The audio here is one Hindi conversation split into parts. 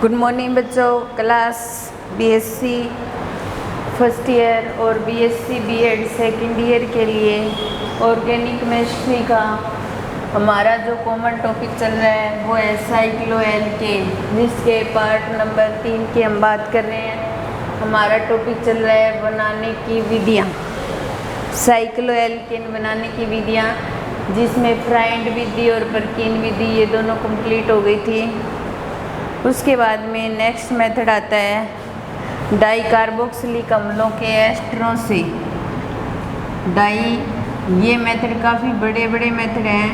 गुड मॉर्निंग बच्चों। क्लास बीएससी फर्स्ट ईयर और बीएससी बीएड सेकंड ईयर के लिए ऑर्गेनिक केमिस्ट्री का हमारा जो कॉमन टॉपिक चल रहा है वो है साइक्लोएल्केन, जिसके पार्ट नंबर 3 की हम बात कर रहे हैं। हमारा टॉपिक चल रहा है बनाने की विधियाँ। साइक्लोएल्केन बनाने की विधियाँ, जिसमें फ्राइंड विधि और परकीन विधि ये दोनों कंप्लीट हो गई थी। उसके बाद में नेक्स्ट मेथड आता है डाई कार्बोक्सिलिक अम्लों के एस्टरों से। ये मेथड काफ़ी बड़े बड़े मेथड हैं।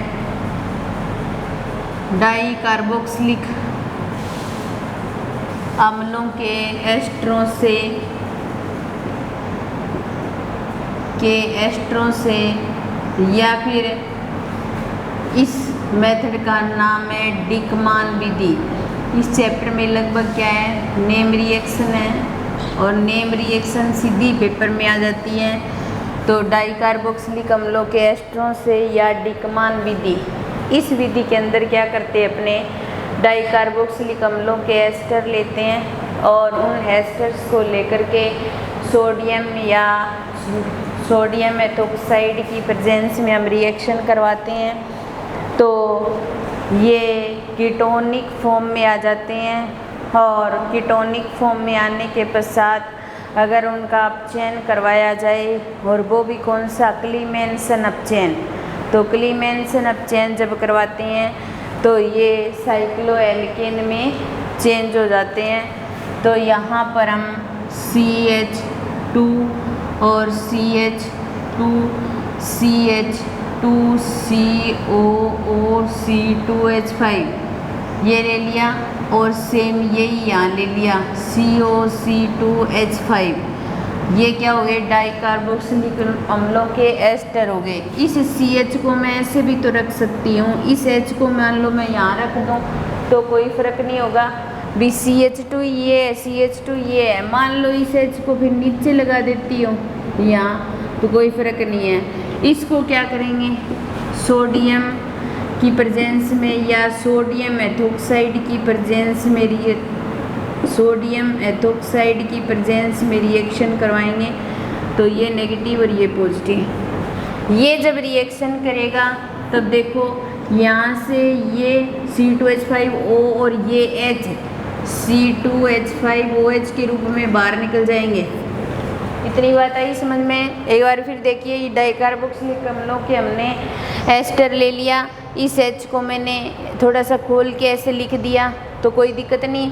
डाई कार्बोक्सिलिक अम्लों के एस्टरों से या फिर इस मेथड का नाम है डिकमान विधि। इस चैप्टर में लगभग क्या है, नेम रिएक्शन है और नेम रिएक्शन सीधी पेपर में आ जाती है। तो डाई कार्बोक्सिलिक अम्लों के एस्टरों से या डिकमान विधि, इस विधि के अंदर क्या करते हैं, अपने डाई कार्बोक्सिलिक अम्लों के एस्टर लेते हैं और उन एस्टर्स को लेकर के सोडियम एथोक्साइड की प्रेजेंस में हम रिएक्शन करवाते हैं। तो ये कीटोनिक फॉर्म में आ जाते हैं और कीटोनिक फॉर्म में आने के पश्चात अगर उनका अपचयन करवाया जाए, और वो भी कौन सा, क्लीमेंसन अपचयन। तो क्लीमेंसन अपचयन जब करवाते हैं तो ये साइक्लोएल्केन में चेंज हो जाते हैं। तो यहाँ पर हम CH2 और CH2 CH2CO C2H5 ये ले लिया और सेम यही यहाँ ले लिया COC2H5। ये क्या हो गए, डाई कार्बोक्सिलिक अम्लों के एस्टर हो गए। इस CH को मैं ऐसे भी तो रख सकती हूँ, इस H को मान लो मैं यहाँ रख दूँ तो कोई फ़र्क नहीं होगा। भी CH2 ये है, CH2 ये है, मान लो इस H को फिर नीचे लगा देती हूँ यहाँ, तो कोई फ़र्क नहीं है। इसको क्या करेंगे, सोडियम की प्रेजेंस में या सोडियम एथोक्साइड की प्रेजेंस में रिएक्शन करवाएंगे। तो ये नेगेटिव और ये पॉजिटिव। ये जब रिएक्शन करेगा तब देखो यहाँ से ये C2H5O और ये H C2H5OH के रूप में बाहर निकल जाएंगे। इतनी बात आई समझ में। एक बार फिर देखिए, ये डाई कार्बोक्सिलिक अम्लों के हमने एस्टर ले लिया, इस H को मैंने थोड़ा सा खोल के ऐसे लिख दिया तो कोई दिक्कत नहीं।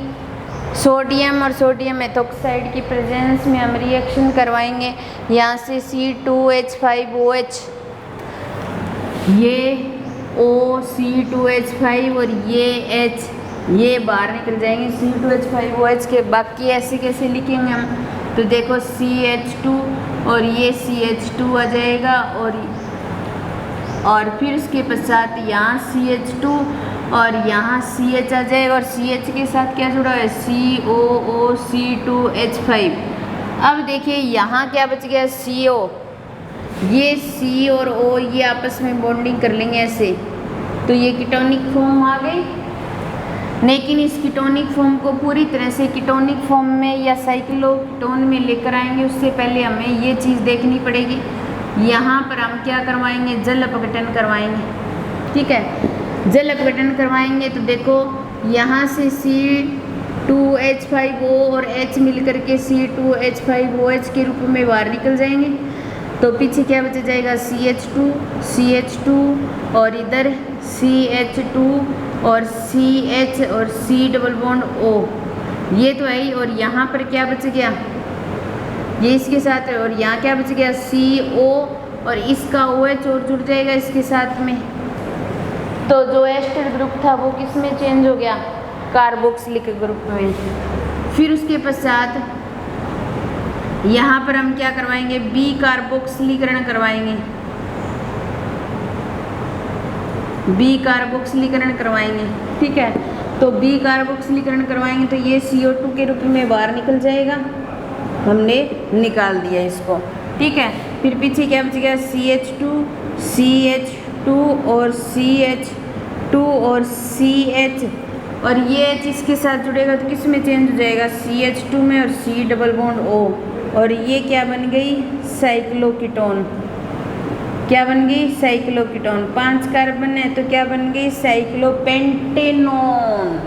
सोडियम और सोडियम एथोक्साइड की प्रेजेंस में हम रिएक्शन करवाएंगे। यहाँ से C2H5OH, ये O C2H5 और ये H ये बाहर निकल जाएंगे C2H5OH के। बाकी ऐसे कैसे लिखेंगे हम, तो देखो CH2 और ये CH2 आ जाएगा और फिर उसके पश्चात यहाँ CH2 और यहाँ CH आ जाएगा और CH के साथ क्या जुड़ा है, COOC2H5। अब देखिए यहाँ क्या बच गया, CO। ये C और O ये आपस में बॉन्डिंग कर लेंगे ऐसे, तो ये कीटोनिक फॉर्म आ गई। लेकिन इस कीटोनिक फॉर्म को पूरी तरह से कीटोनिक फॉर्म में या साइक्लोकीटोन में लेकर आएंगे, उससे पहले हमें ये चीज़ देखनी पड़ेगी। यहाँ पर हम क्या करवाएंगे, जल अपघटन करवाएंगे। ठीक है, जल अपघटन करवाएंगे तो देखो यहाँ से C2H5O और H मिलकर के C2H5OH के रूप में बाहर निकल जाएंगे। तो पीछे क्या बच जाएगा, CH2 और इधर CH2 और CH और C डबल बॉन्ड O, ये तो है ही। और यहाँ पर क्या बच गया, ये इसके साथ है, और यहाँ क्या बच गया, CO और इसका OH और जुड़ जाएगा इसके साथ में। तो जो एस्टर ग्रुप था वो किस में चेंज हो गया, कार्बोक्सिलिक ग्रुप में। फिर उसके पश्चात यहाँ पर हम क्या करवाएंगे, B कार्बोक्सिलीकरण करवाएंगे। ठीक है, तो B कार्बोक्सिलीकरण करवाएंगे तो ये CO2 के रूप में बाहर निकल जाएगा, हमने निकाल दिया इसको। ठीक है, फिर पीछे क्या बच गया, CH2 और CH2 और CH और ये H इसके साथ जुड़ेगा तो किस में चेंज हो जाएगा, CH2 में, और C डबल बॉन्ड O, और ये क्या बन गई, साइक्लोकीटोन। क्या बन गई, साइक्लोकीटोन। 5 कार्बन है तो क्या बन गई, साइक्लोपेंटेनोन।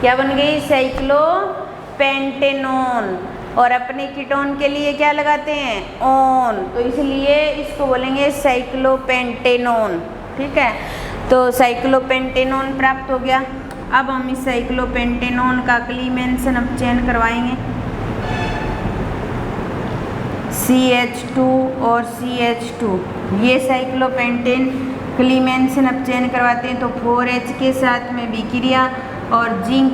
क्या बन गई, साइक्लोपेंटेनोन। और अपने कीटोन के लिए क्या लगाते हैं, ओन, तो इसलिए इसको बोलेंगे साइक्लोपेंटेनोन। ठीक है, तो साइक्लोपेंटेनोन प्राप्त हो गया। अब हम इस साइक्लोपेंटेनोन का क्लीमेंसन अब चयन करवाएंगे। CH2 और CH2, ये साइक्लोपेंटेन क्लीमेंसन अब चयन करवाते हैं तो 4H के साथ में विक्रिया और जिंक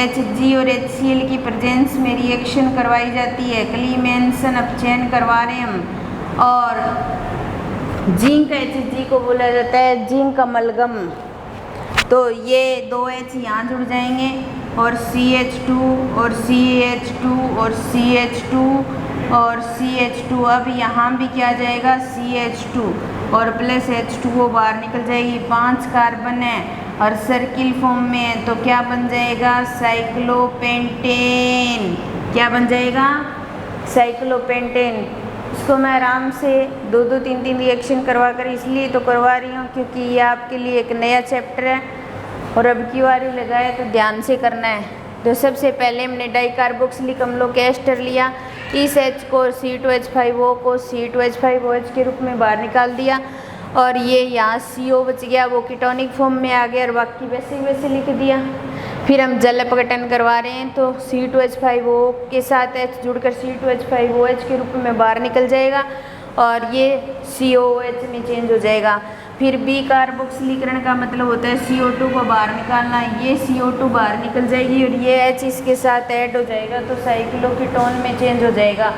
Hg और HCl की प्रेजेंस में रिएक्शन करवाई जाती है। क्लीमेंसन अब चयन करवा रहे हैं हम, और जिंक Hg को बोला जाता है जिंक अमलगम। तो ये 2H यहाँ जुड़ जाएंगे, और CH2 और CH2 और CH2 और CH2, अब यहाँ भी क्या जाएगा, CH2 और प्लस H2O बाहर निकल जाएगी। 5 कार्बन है और सर्किल फॉर्म में है तो क्या बन जाएगा, साइक्लोपेंटेन। क्या बन जाएगा, साइक्लोपेंटेन। इसको मैं आराम से 2-2, 3-3 रिएक्शन करवा कर इसलिए तो करवा रही हूँ क्योंकि ये आपके लिए एक नया चैप्टर है और अब की बार लगाया तो ध्यान से करना है। तो सबसे पहले हमने डाइकार्बोक्सिलिक अम्लों के एस्टर लिया, इस H को C2H5O को C2H5OH के रूप में बाहर निकाल दिया, और ये यहाँ CO बच गया, वो कीटोनिक फॉर्म में आ गया, और बाकी वैसे लिख दिया। फिर हम जल अपघटन करवा रहे हैं तो C2H5O के साथ H जुड़कर C2H5OH के रूप में बाहर निकल जाएगा, और ये COOH में चेंज हो जाएगा। फिर बी कार्बोक्सिलीकरण का मतलब होता है CO2 को बाहर निकालना, ये CO2 बाहर निकल जाएगी और ये H इसके साथ ऐड हो जाएगा तो साइक्लोकीटोन में चेंज हो जाएगा,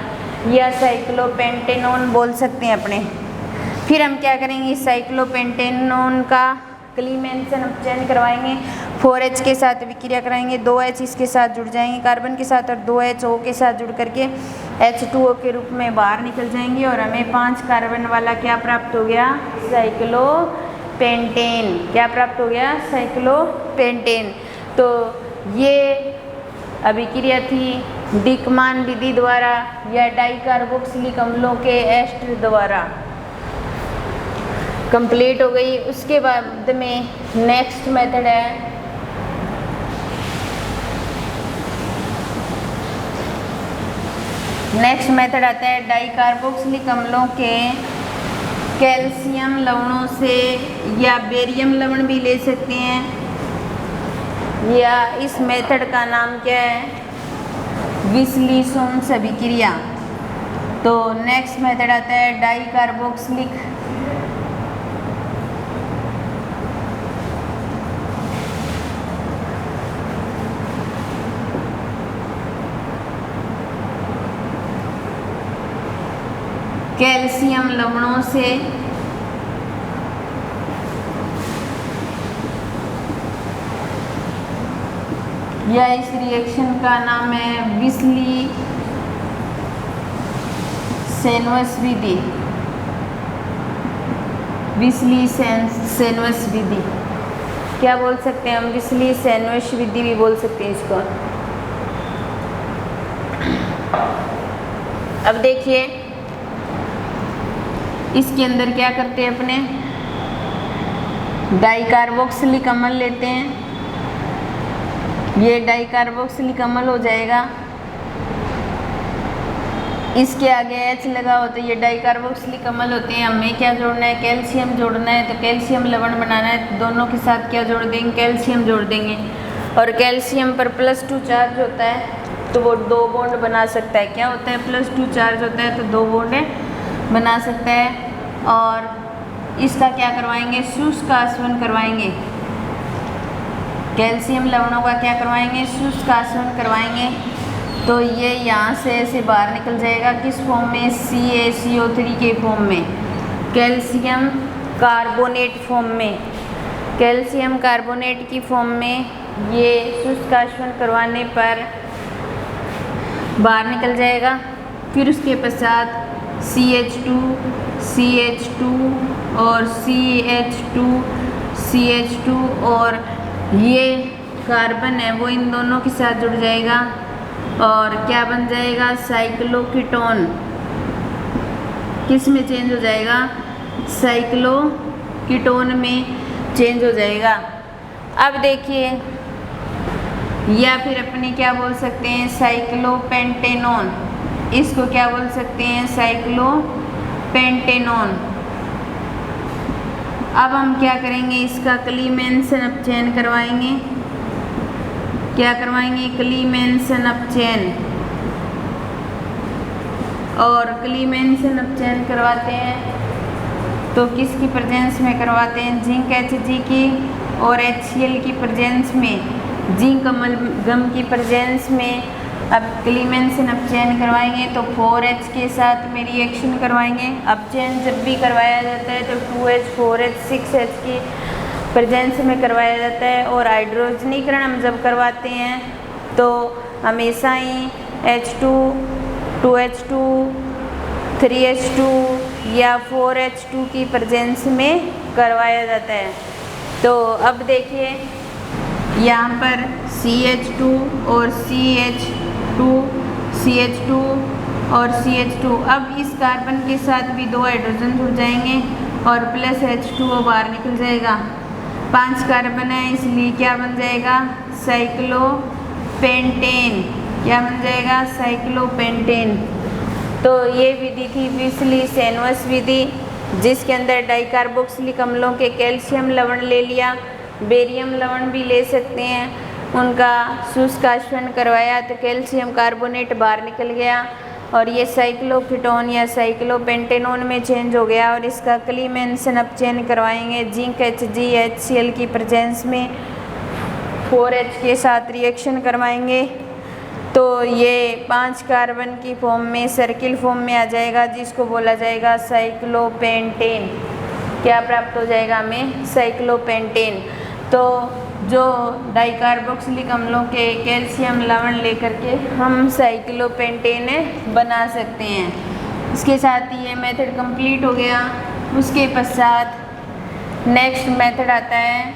या साइक्लोपेंटेनोन बोल सकते हैं अपने। फिर हम क्या करेंगे, साइक्लोपेंटेनोन का क्लीमेंसन अब चयन करवाएंगे। 4H के साथ विक्रिया कराएंगे, 2H इसके साथ जुड़ जाएंगे कार्बन के साथ, और 2H O के साथ जुड़ करके H2O के रूप में बाहर निकल जाएंगे, और हमें 5 कार्बन वाला क्या प्राप्त हो गया, साइक्लोपेंटेन। क्या प्राप्त हो गया, साइक्लोपेंटेन। तो ये अभिक्रिया थी डिकमान विधि द्वारा या डाइकार्बोक्सिलिक अम्लों के एस्टर द्वारा कंप्लीट हो गई। उसके बाद में नेक्स्ट मेथड है आता है डाइकार्बोक्सिलिक अम्लों के कैल्शियम लवणों से, या बेरियम लवण भी ले सकते हैं, या इस मेथड का नाम क्या है, विश्लेषण अभिक्रिया। तो नेक्स्ट मेथड आता है डाइकार्बोक्सिलिक कैल्शियम लवणों से या इस रिएक्शन का नाम है विश्लेषण विधि। विश्लेषण विधि क्या बोल सकते हैं हम, विश्लेषण विधि भी बोल सकते हैं इसको। अब देखिए इसके अंदर क्या करते हैं, अपने डाइकार्बोक्सिलिक अम्ल लेते हैं, ये डाइकार्बोक्सिलिक अम्ल हो जाएगा, इसके आगे H लगा हो तो ये डाइकार्बोक्सिलिक अम्ल होते हैं। हमें क्या जोड़ना है, कैल्शियम जोड़ना है, तो कैल्शियम लवण बनाना है, तो दोनों के साथ क्या जोड़ देंगे, कैल्शियम जोड़ देंगे, और कैल्शियम पर +2 चार्ज होता है तो वो 2 बॉन्ड बना सकता है। क्या होता है, +2 चार्ज होता है तो 2 बॉन्ड बना सकता है। और इसका क्या करवाएंगे, शुष्क आसवन करवाएंगे, कैल्शियम लवणों का क्या करवाएंगे, शुष्क आसवन करवाएंगे। तो ये यहाँ से ऐसे बाहर निकल जाएगा, किस फॉर्म में, CaCO3 के फॉर्म में, कैल्शियम कार्बोनेट फॉर्म में, कैल्शियम कार्बोनेट की फॉर्म में ये शुष्क आसवन करवाने पर बाहर निकल जाएगा। फिर उसके पश्चात CH2 और CH2 और ये कार्बन है वो इन दोनों के साथ जुड़ जाएगा और क्या बन जाएगा, साइक्लोकीटोन। किस में चेंज हो जाएगा, साइक्लोकीटोन में चेंज हो जाएगा। अब देखिए, या फिर अपने क्या बोल सकते हैं, साइक्लोपेंटेनॉन। इसको क्या बोल सकते हैं, साइक्लोपेंटेनॉन। अब हम क्या करेंगे, इसका क्लीमेंसन अपचयन करवाएंगे। क्या करवाएंगे, क्लीमेंसन अपचयन। और क्लीमेंसन अपचयन करवाते हैं तो किसकी प्रेजेंस में करवाते हैं, जिंक Hg की और HCl की प्रेजेंस में, जिंक अमलगम की प्रेजेंस में। अब क्लीमेंसन अपचयन करवाएंगे तो 4H के साथ में रिएक्शन करवाएंगे। अपचयन जब भी करवाया जाता है तो 2H 4H 6H की प्रेजेंस में करवाया जाता है। और हाइड्रोजनीकरण हम जब करवाते हैं तो हमेशा ही H2 2H2 3H2 या 4H2 की प्रेजेंस में करवाया जाता है। तो अब देखिए, यहाँ पर CH2 और CH2 CH2 और CH2। अब इस कार्बन के साथ भी 2 हाइड्रोजन जुड़ जाएंगे और प्लस H2O बाहर निकल जाएगा। 5 कार्बन है इसलिए क्या बन जाएगा, साइक्लोपेंटेन। क्या बन जाएगा, साइक्लोपेंटेन। तो ये विधि थी विस्ली-सैनवस विधि, जिसके अंदर डाइकार्बोक्सिलिक अम्लों के कैल्शियम लवण ले लिया, बेरियम लवण भी ले सकते हैं, उनका शुष्काश्वन करवाया तो कैल्शियम कार्बोनेट बाहर निकल गया और ये साइक्लोकीटोन या साइक्लोपेंटेनॉन में चेंज हो गया। और इसका क्लीमेंसन अपचयन करवाएंगे जिंक Hg HCl की प्रेजेंस में, 4H के साथ रिएक्शन करवाएंगे तो ये 5 कार्बन की फॉर्म में, सर्किल फॉर्म में आ जाएगा, जिसको बोला जाएगा साइक्लोपेंटेन। क्या प्राप्त हो जाएगा हमें, साइक्लोपेंटेन। तो जो डाइकार्बोक्सिलिक अम्लों के कैल्शियम लवण लेकर के हम साइक्लोपेंटेन बना सकते हैं। इसके साथ ही ये मेथड कंप्लीट हो गया। उसके पश्चात नेक्स्ट मेथड आता है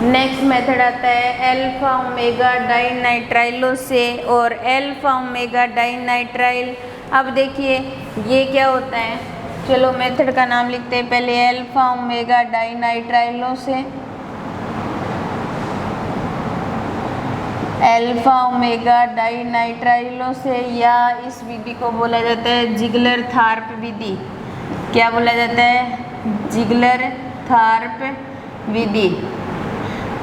नेक्स्ट मेथड आता है अल्फा ओमेगा डाइनाइट्राइलो से और अल्फा ओमेगा डाइनाइट्राइल। अब देखिए ये क्या होता है, चलो मेथड का नाम लिखते हैं पहले, अल्फा ओमेगा डाइनाइट्राइलो से। अल्फा ओमेगा डाइनाइट्राइलो से, या इस विधि को बोला जाता है जिगलर-थॉर्प विधि। क्या बोला जाता है, जिगलर-थॉर्प विधि।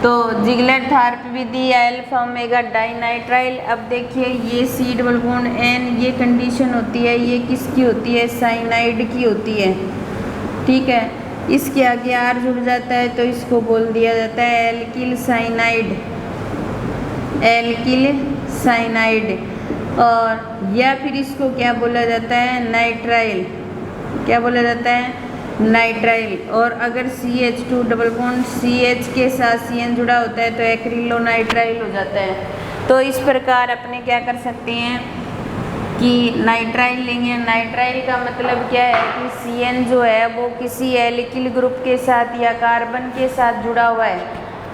तो जिगलर-थॉर्प विधि या अल्फा ओमेगा डाइनाइट्राइल। अब देखिए ये C डबल बॉन्ड N, ये कंडीशन होती है, ये किसकी होती है, साइनाइड की होती है। ठीक है, इसके आगे R जुड़ जाता है तो इसको बोल दिया जाता है एल्किल साइनाइड, एल्किल साइनाइड। और या फिर इसको क्या बोला जाता है, नाइट्राइल। क्या बोला जाता है, नाइट्राइल। और अगर CH2 डबल बॉन्ड CH के साथ CN जुड़ा होता है तो एक्रिलोनाइट्राइल हो जाता है। तो इस प्रकार अपने क्या कर सकते हैं कि नाइट्राइल लेंगे। नाइट्राइल का मतलब क्या है कि CN जो है वो किसी एल्किल ग्रुप के साथ या कार्बन के साथ जुड़ा हुआ है,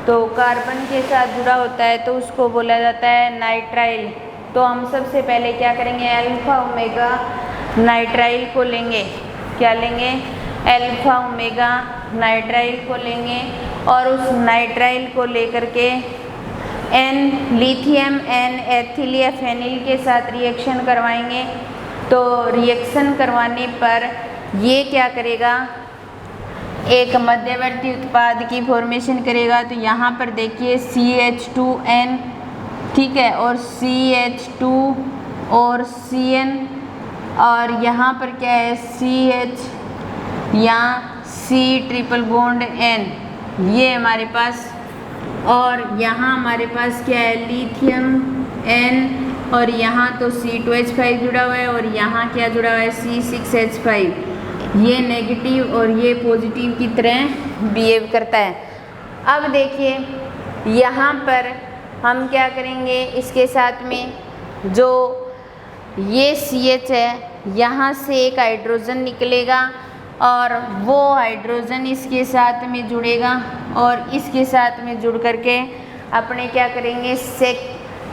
तो कार्बन के साथ जुड़ा होता है तो उसको बोला जाता है नाइट्राइल। तो हम सबसे पहले क्या करेंगे, अल्फा ओमेगा नाइट्राइल को लेंगे। क्या लेंगे, अल्फा ओमेगा नाइट्राइल को लेंगे और उस नाइट्राइल को लेकर के N लिथियम N एथिल या फेनिल के साथ रिएक्शन करवाएंगे। तो रिएक्शन करवाने पर ये क्या करेगा, एक मध्यवर्ती उत्पाद की फॉर्मेशन करेगा। तो यहाँ पर देखिए CH2N, ठीक है, और CH2 और CN, और यहाँ पर क्या है CH या C ट्रिपल बॉन्ड N, ये हमारे पास। और यहाँ हमारे पास क्या है, लिथियम N, और यहाँ तो C2H5 जुड़ा हुआ है और यहाँ क्या जुड़ा हुआ है, C6H5। ये नेगेटिव और ये पॉजिटिव की तरह बिहेव करता है। अब देखिए यहाँ पर हम क्या करेंगे, इसके साथ में जो ये CH है यहाँ से एक हाइड्रोजन निकलेगा और वो हाइड्रोजन इसके साथ में जुड़ेगा और इसके साथ में जुड़ करके अपने क्या करेंगे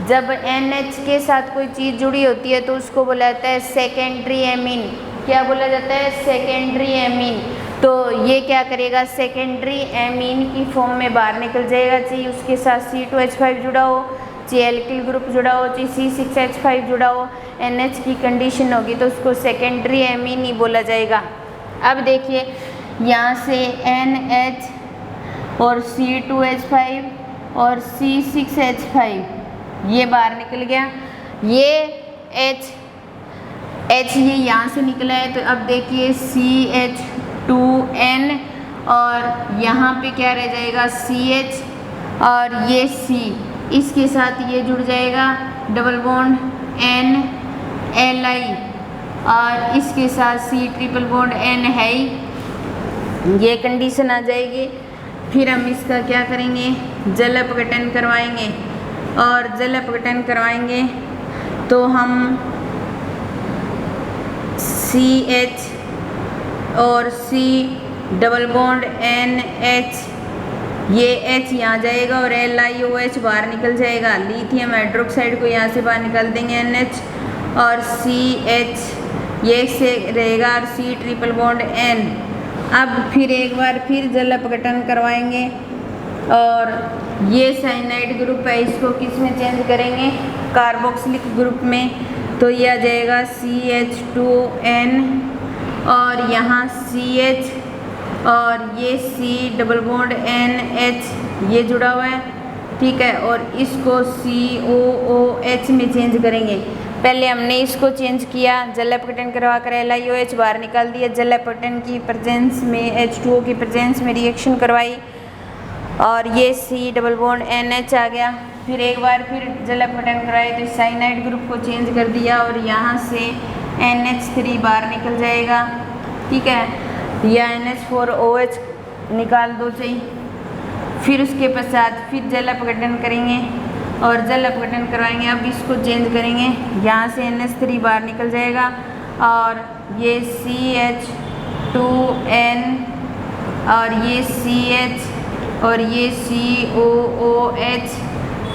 जब NH के साथ कोई चीज़ जुड़ी होती है तो उसको बोला जाता है सेकेंडरी एमीन। क्या बोला जाता है? Secondary amine. तो ये क्या करेगा? सेकेंडरी एमीन की फॉर्म में बाहर निकल जाएगा। चाहिए उसके साथ C2H5 जुड़ा हो, चाहे एल्किल ग्रुप जुड़ा हो, चाहे C6H5 जुड़ा हो, NH की कंडीशन होगी तो उसको सेकेंडरी एमीन ही बोला जाएगा। अब देखिए यहाँ से NH और C2H5 और C6H5 ये बाहर निकल गया। ये H ये यहाँ से निकला है तो अब देखिए CH2N और यहाँ पे क्या रह जाएगा? CH और ये C इसके साथ ये जुड़ जाएगा, डबल बॉन्ड NLi और इसके साथ C ट्रिपल बॉन्ड N है ही, ये कंडीशन आ जाएगी। फिर हम इसका क्या करेंगे? जल अपघटन करवाएंगे और जल अपघटन करवाएंगे तो हम CH और C डबल बॉन्ड NH ये H यहाँ जाएगा और LiOH बाहर निकल जाएगा। लिथियम हाइड्रोक्साइड को यहाँ से बाहर निकाल देंगे NH और CH ये से रहेगा और C ट्रिपल बॉन्ड N। अब फिर एक बार फिर जल अपघटन करवाएंगे और ये साइनाइड ग्रुप है, इसको किस में चेंज करेंगे? कार्बोक्सिलिक ग्रुप में। तो ये आ जाएगा CH2N और यहाँ CH और ये C डबल बॉन्ड NH ये जुड़ा हुआ है, ठीक है। और इसको COOH में चेंज करेंगे। पहले हमने इसको चेंज किया, जल अपघटन करवा कर LiOH बाहर निकाल दिया, जल अपघटन की प्रेजेंस में H2O की प्रेजेंस में रिएक्शन करवाई और ये C डबल बॉन्ड NH आ गया। फिर एक बार फिर जल अपघटन करवाए तो साइनाइड ग्रुप को चेंज कर दिया और यहाँ से NH3 बाहर निकल जाएगा, ठीक है। या NH4OH निकाल दो चाहिए। फिर उसके पश्चात फिर जल अपघटन करेंगे और जल अपघटन करवाएंगे। अब इसको चेंज करेंगे, यहाँ से NH3 बाहर निकल जाएगा और ये CH2N और ये CH और ये COOH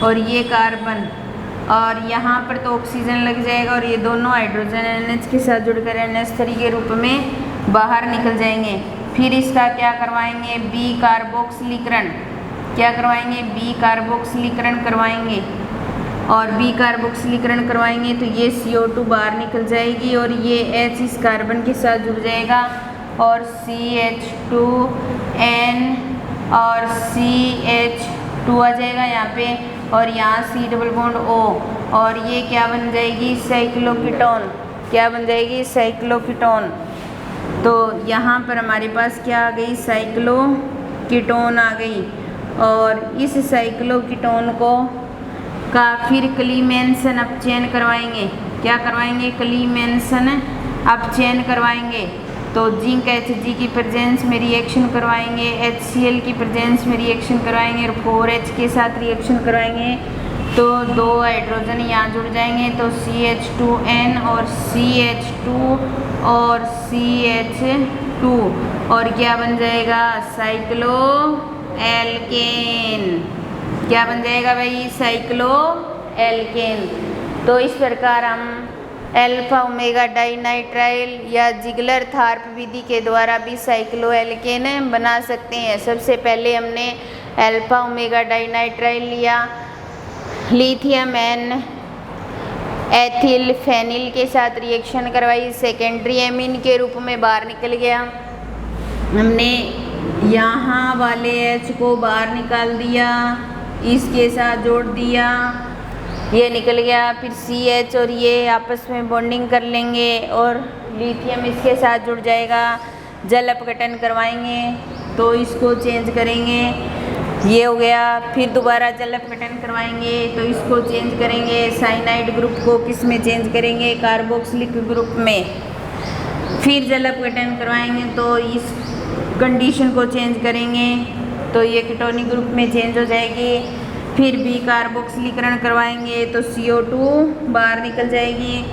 और ये कार्बन और यहाँ पर तो ऑक्सीजन लग जाएगा और ये दोनों हाइड्रोजन NH के साथ जुड़कर NH3 के रूप में बाहर निकल जाएंगे। फिर इसका क्या करवाएंगे? बी कार्बोक्सिलीकरण। क्या करवाएंगे? बी कार्बोक्सिलीकरण करवाएंगे और बी कार्बोक्सिलीकरण करवाएंगे तो ये CO2 बाहर निकल जाएगी और ये H इस कार्बन के साथ जुड़ जाएगा और CH2N और CH2 आ जाएगा यहाँ पे और यहाँ C डबल बॉन्ड O और ये क्या बन जाएगी? साइक्लोकीटोन। क्या बन जाएगी? साइक्लोकीटोन। तो यहाँ पर हमारे पास क्या आ गई? साइक्लोकीटोन आ गई और इस साइक्लोकीटोन को का फिर क्लीमेंसन अपचयन करवाएंगे। क्या करवाएंगे? क्लीमेंसन अपचयन करवाएंगे। तो जिंक Hg की प्रेजेंस में रिएक्शन करवाएंगे, HCl की प्रेजेंस में रिएक्शन करवाएंगे और 4H के साथ रिएक्शन करवाएंगे तो दो हाइड्रोजन यहाँ जुड़ जाएंगे तो CH2N और CH2 और CH2 और क्या बन जाएगा? Cycloalkane. क्या बन जाएगा भाई? Cycloalkane. तो इस प्रकार हम अल्फा ओमेगा डाइनाइट्राइल या जिगलर थार्प विधि के द्वारा भी साइक्लो एल्केन बना सकते हैं। सबसे पहले हमने अल्फा ओमेगा डाइनाइट्राइल लिया, लिथियम एन एथिल फेनिल के साथ रिएक्शन करवाई, सेकेंडरी एमीन के रूप में बाहर निकल गया। हमने यहाँ वाले H को बाहर निकाल दिया, इसके साथ जोड़ दिया, ये निकल गया। फिर CH और ये आपस में बॉन्डिंग कर लेंगे और लिथियम इसके साथ जुड़ जाएगा। जल अपघटन करवाएंगे तो इसको चेंज करेंगे, ये हो गया। फिर दोबारा जल अपघटन करवाएंगे तो इसको चेंज करेंगे। साइनाइड ग्रुप को किस में चेंज करेंगे? कार्बोक्सिलिक ग्रुप में। फिर जल अपघटन करवाएंगे तो इस कंडीशन को चेंज करेंगे तो ये कीटोनिक ग्रुप में चेंज हो जाएगी। फिर भी कार्बोक्सिलीकरण करवाएंगे तो CO2 बाहर निकल जाएगी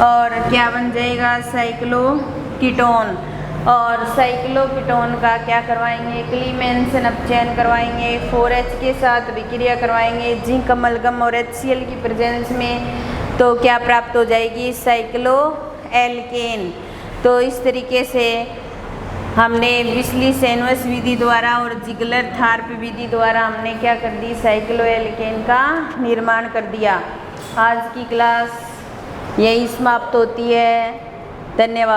और क्या बन जाएगा, साइक्लोकीटोन। और साइक्लोकीटोन का क्या करवाएंगे, क्लीमेंसन अपचयन करवाएंगे, 4H के साथ विक्रिया करवाएंगे जिंक अमलगम और HCl की प्रेजेंस में, तो क्या प्राप्त हो जाएगी, साइक्लो एल्केन। तो इस तरीके से हमने विस्ली-सैनोस विधि द्वारा और जिगलर-थार्प विधि द्वारा हमने क्या कर दी, साइक्लोएल्केन का निर्माण कर दिया। आज की क्लास यही समाप्त होती है। धन्यवाद।